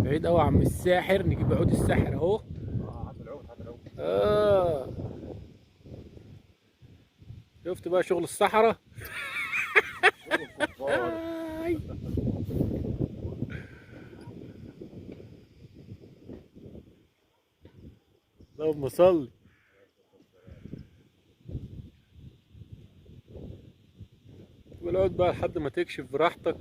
بعيد قوي عم الساحر. نجيب عود الساحر اهو. هات العود هات العود. شفت بقى شغل الصحراء. شغل كفار. آي. اللهم صل. والعود بقى لحد ما تكشف براحتك.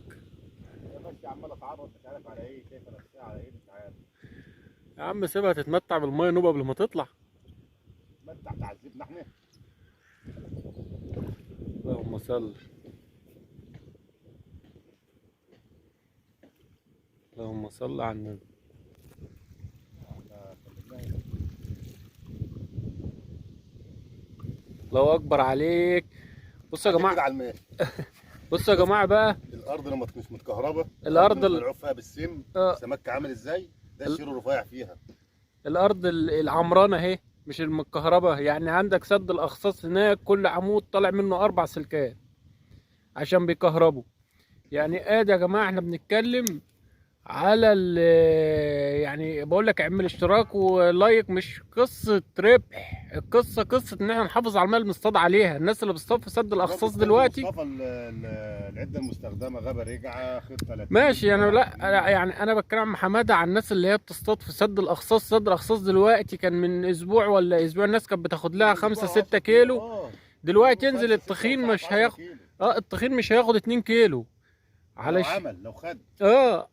يا ماشي عمال اتعرض مش عارف على ايه، كيف نفسها على ايه مش عارف. يا عم سيبها تتمتع بالميه نوبه قبل ما تطلع. ما انت هتعذبنا احنا. اللهم صل. اللهم صل على النبي. الله اكبر عليك. بصوا يا كده جماعه، على الماء. بصوا يا جماعه بقى. الارض لما مش متكهربه، الارض ملعوب فيها بالسم، آه. سمك عامل ازاي؟ ده الشير الرفيع فيها. الارض العمرانه اهي، مش المكهربه. يعني عندك سد الاخصاص هناك، كل عمود طالع منه 4 سلكات عشان بيكهربوا. يعني ادي يا جماعه احنا بنتكلم على يعني بقول لك اعمل اشتراك ولايك. مش قصه ربح، القصه قصه ان احنا نحافظ على المال اللي بنصطاد عليها. الناس اللي بتصطاد في سد الاخصاص دلوقتي مصطفى العده المستخدمه غابه رجعه خط 30. ماشي. انا لا يعني انا بتكلم مع حماده عن الناس اللي هي بتصطاد في سد الاخصاص. سد الاخصاص دلوقتي كان من اسبوع ولا اسبوع الناس كانت بتاخد لها 5-6 كيلو. دلوقتي ينزل الطحين مش هياخد. الطحين مش هياخد 2 كيلو. لو خد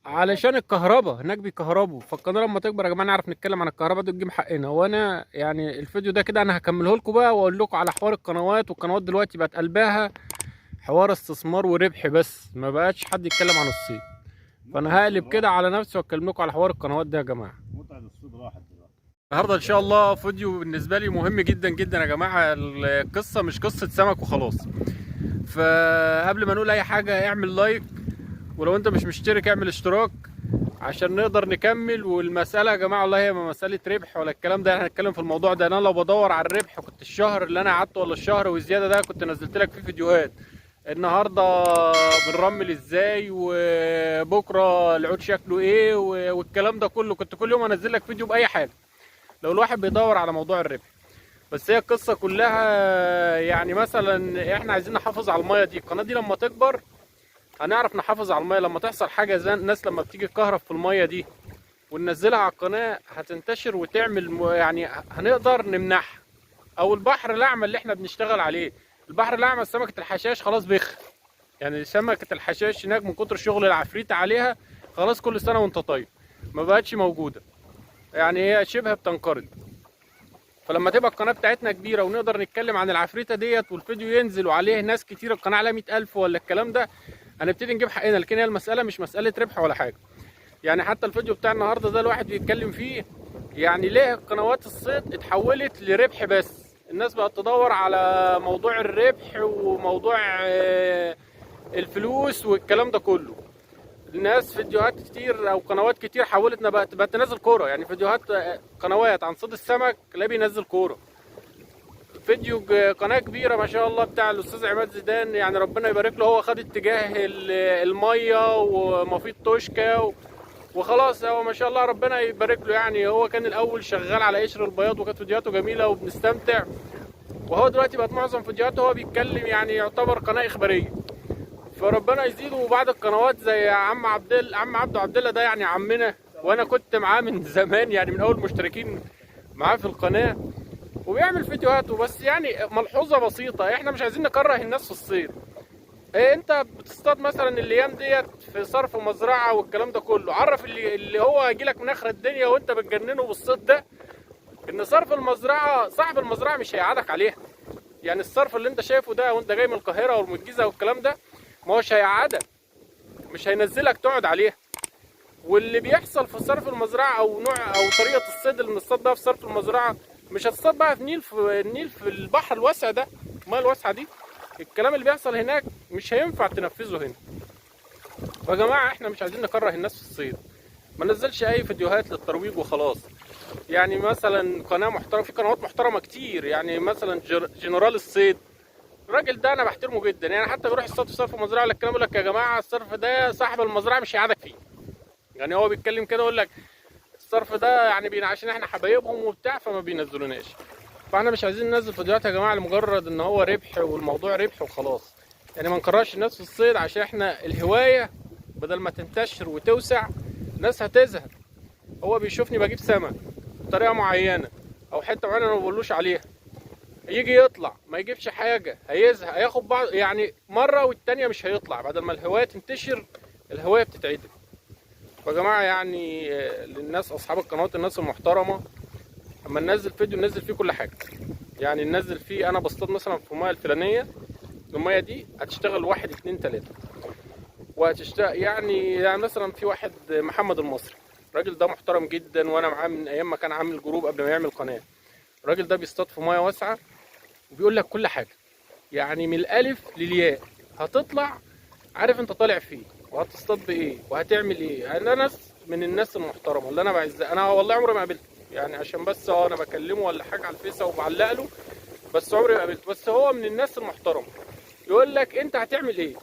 علشان الكهرباء هناك بيكهربوا. فالقناه لما تكبر يا جماعه نعرف نتكلم عن الكهرباء دي ونجيب حقنا. وانا يعني الفيديو ده كده انا هكمله لكم بقى واقول لكم على حوار القنوات. والقنوات دلوقتي بقت قلبها حوار استثمار وربح بس، ما بقاش حد يتكلم عن الصيد. فانا هقلب كده على نفسي واتكلم لكم على حوار القنوات ده يا جماعه. متعه الصيد راحت دلوقتي. النهارده ان شاء الله فيديو بالنسبه لي مهم جدا جدا يا جماعه. القصه مش قصه سمك وخلاص. فقبل ما نقول اي حاجه اعمل لايك، ولو انت مش مشترك اعمل اشتراك عشان نقدر نكمل. والمساله يا جماعه والله هي ما مساله ربح ولا الكلام ده. احنا هنتكلم في الموضوع ده. انا لو بدور على الربح كنت الشهر اللي انا قعدته ولا الشهر وزياده ده كنت نزلت لك فيه فيديوهات. النهارده بنرمل ازاي، وبكره العود شكله ايه، والكلام ده كله. كنت كل يوم انزل لك فيديو باي حاجه لو الواحد بيدور على موضوع الربح. بس هي القصه كلها يعني مثلا احنا عايزين نحافظ على الميه دي. القناه دي لما تكبر هنعرف نحافظ على الميه. لما تحصل حاجه زي الناس لما بتيجي تكهرب في الميه دي وننزلها على القناه هتنتشر وتعمل يعني هنقدر نمنعها. او البحر الاعمى اللي احنا بنشتغل عليه، البحر الاعمى سمكه الحشاش خلاص بيخ. يعني سمكه الحشاش هناك من كتر شغل العفريت عليها خلاص كل سنه وانت طيب ما بقتش موجوده. يعني هي شبه بتنقرض. فلما تبقى القناه بتاعتنا كبيره ونقدر نتكلم عن العفريته ديت والفيديو ينزل وعليه ناس كتير، القناه عليها 100,000 ولا الكلام ده، هنبتدي نجيب حقنا. لكن هي المساله مش مساله ربح ولا حاجه. يعني حتى الفيديو بتاع النهارده ده الواحد بيتكلم فيه يعني ليه قنوات الصيد اتحولت لربح بس. الناس بقت تدور على موضوع الربح وموضوع الفلوس والكلام ده كله. الناس فيديوهات كتير او قنوات كتير حولت بقت تنزل كوره. يعني فيديوهات قنوات عن صيد السمك لا بينزل كوره. فيديو قناه كبيره ما شاء الله بتاع الاستاذ عماد زيدان، يعني ربنا يبارك له، هو خد اتجاه الميه ومفيد توشكا وخلاص. هو ما شاء الله ربنا يبارك له. يعني هو كان الاول شغال على قشر البياض وكانت فيديوهاته جميله وبنستمتع. وهو دلوقتي بقت معظم فيديوهاته هو بيتكلم، يعني يعتبر قناه اخباريه. فربنا يزيده. وبعض القنوات زي عم عبده عبد الله ده يعني عمنا، وانا كنت معاه من زمان، يعني من اول مشتركين معاه في القناه. وبيعمل فيديوهاته بس. يعني ملحوظه بسيطه، احنا مش عايزين نكره الناس في الصيد. انت بتصطاد مثلا الايام ديت في صرف مزرعه والكلام ده كله، عرف اللي هو هيجيلك من اخر الدنيا وانت بتجننه بالصيد ده ان صرف المزرعه صاحب المزرعه مش هيقعدك عليها. يعني الصرف اللي انت شايفه ده وانت جاي من القاهره ومن الجيزه والكلام ده ما هوش هيقعدك، مش هينزلك تقعد عليها. واللي بيحصل في صرف المزرعه او نوع او طريقه الصيد اللي بنصطاد بقى في صرف المزرعه، مش هتصطاد بقى في النيل في البحر الواسع ده، الميه الواسعه دي. الكلام اللي بيحصل هناك مش هينفع تنفذه هنا. فيا جماعه احنا مش عايزين نكره الناس في الصيد. ما ننزلش اي فيديوهات للترويج وخلاص. يعني مثلا قناه محترمه، في قنوات محترمه كتير. يعني مثلا جنرال الصيد، الراجل ده انا بحترمه جدا. يعني حتى بيروح يصطاد في صرف مزرعه ولا الكلام، يقول لك يا جماعه الصرف ده صاحب المزرعه مش هيقعدك فيه. يعني هو بيتكلم كده يقول لك الصرف ده يعني عشان احنا حبايبهم وبتاع فما بينزلوناش. فاحنا مش عايزين ننزل فيديوهات يا جماعه لمجرد ان هو ربح والموضوع ربح وخلاص. يعني ما نكرهش الناس في الصيد عشان احنا الهوايه بدل ما تنتشر وتوسع الناس هتزهق. هو بيشوفني بجيب سمك بطريقه معينه او حته معينه انا ما بقولوش عليها، يجي يطلع ما يجيبش حاجه هيزهق، هياخد بعض يعني مره والتانيه مش هيطلع. بدل ما الهوايه تنتشر الهوايه بتتعدل. فيا جماعه يعني للناس اصحاب القنوات الناس المحترمه اما ننزل فيديو ننزل فيه كل حاجه. يعني ننزل فيه انا بصطاد مثلا في الميه الفلانيه، الميه دي هتشتغل 1 2 3 وهتشتغل يعني مثلا في واحد محمد المصري، الراجل ده محترم جدا وانا معاه من ايام ما كان عامل جروب قبل ما يعمل قناه. الراجل ده بيصطاد في ميه واسعه وبيقول لك كل حاجه، يعني من الالف للياء هتطلع عارف انت طالع فيه وهتصطاد بايه وهتعمل ايه. انا ناس من الناس المحترمه اللي انا بعزها، انا والله عمري ما قابلته يعني عشان بس انا بكلمه ولا حاجه على الفيس او بعلق له، بس عمري ما قابلته. بس هو من الناس المحترمه يقول لك انت هتعمل ايه.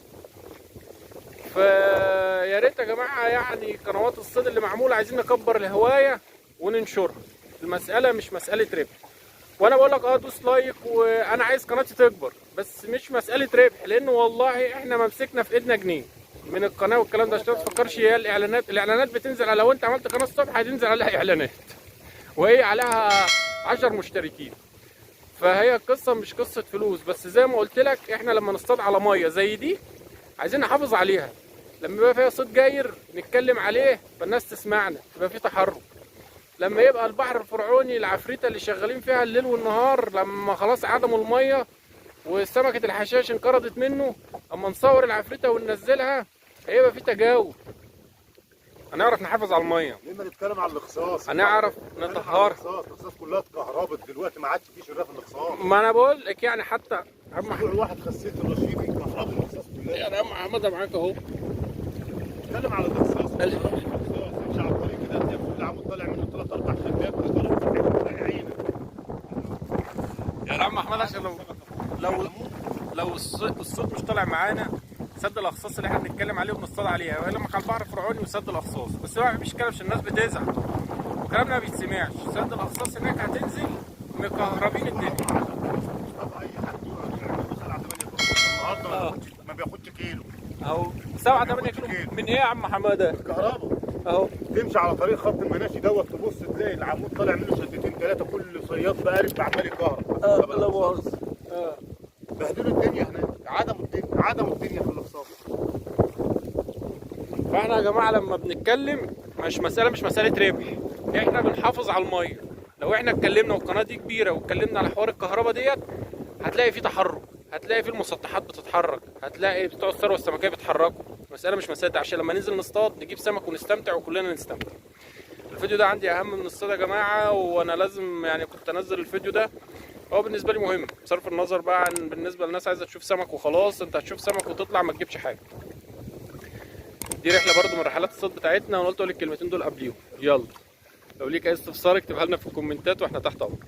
فيا ريت يا جماعه يعني قنوات الصيد اللي معموله عايزين نكبر الهوايه وننشرها. المساله مش مساله ربح، وانا بقول لك دوس لايك وانا عايز قناتي تكبر، بس مش مساله ربح. لان والله احنا ما مسكنا في ايدنا جنيه من القناه والكلام ده. عشان ما تفكرش هي الاعلانات بتنزل على، لو انت عملت قناه الصبح هتنزل عليها اعلانات وهي عليها 10 مشتركين. فهي القصه مش قصه فلوس، بس زي ما قلت لك احنا لما نصطاد على ميه زي دي عايزين نحافظ عليها. لما يبقى فيها صيد جاير نتكلم عليه فالناس تسمعنا، يبقى في تحرك. لما يبقى البحر الفرعوني العفريته اللي شغالين فيها الليل والنهار لما خلاص عدموا الميه وسمكه الحشاش انقرضت منه، اما نصور العفريته وننزلها هيبقى في تجاوب. هنعرف نحافظ على الميه، لما نتكلم على الاخصاص هنعرف نطهرها. الاخصاص كلها اتكهربت دلوقتي، ما عادش في شراف الاخصاص. ما انا بقول لك يعني حتى اسبوع واحد خسيت الرشيد كهرباء الاخصاص كلها. يا عم محمد معاك اهو. نتكلم على الاخصاص مش على الطريق كده انت كل عمود طالع منه 3 4 خدات ولا عينك. يا عم احمد عشان لو الصوت مش طالع معانا سد الاخصاص اللي احنا بنتكلم عليه وبنصطاد عليها، والا ما كان البحر الفرعوني وسد الاخصاص. بس هو مفيش كلام عشان الناس بتزعل وكلامنا ما بيتسمعش. سد الاخصاص هناك هتنزل مكهربين الدنيا. اي حد يقعد يعمل 7 8 النهارده ما بياخدش كيلو اهو 7 8 كيلو من ايه يا عم حماده؟ كهرباء اهو. تمشي على طريق خط المناشي دوت تبص تلاقي العمود طالع منه شدتين 3 كل صياد بقارب عمال يكهرب. لا مؤاخذة. بهدلوا الدنيا هناك، عدموا الدنيا في الاخصاص. فاحنا يا جماعه لما بنتكلم مش مساله ربح، احنا بنحافظ على الميه. لو احنا اتكلمنا والقناه دي كبيره واتكلمنا على حوار الكهرباء ديت هتلاقي في تحرك، هتلاقي في المسطحات بتتحرك، هتلاقي بتوع الثروه السمكيه بيتحركوا. المساله مش مساله عشان لما ننزل نصطاد نجيب سمك ونستمتع وكلنا نستمتع. الفيديو ده عندي اهم من الصيد يا جماعه، وانا لازم يعني كنت انزل الفيديو ده. هو بالنسبه لي مهم بصرف النظر بقى عن بالنسبه للناس عايزه تشوف سمك وخلاص. انت هتشوف سمك وتطلع ما تجيبش حاجه. دي رحله برضو من رحلات الصيد بتاعتنا، وانا قلت اقول الكلمتين دول قبليهم. يلا لو ليك اي استفسار اكتبها لنا في الكومنتات واحنا تحت امرك.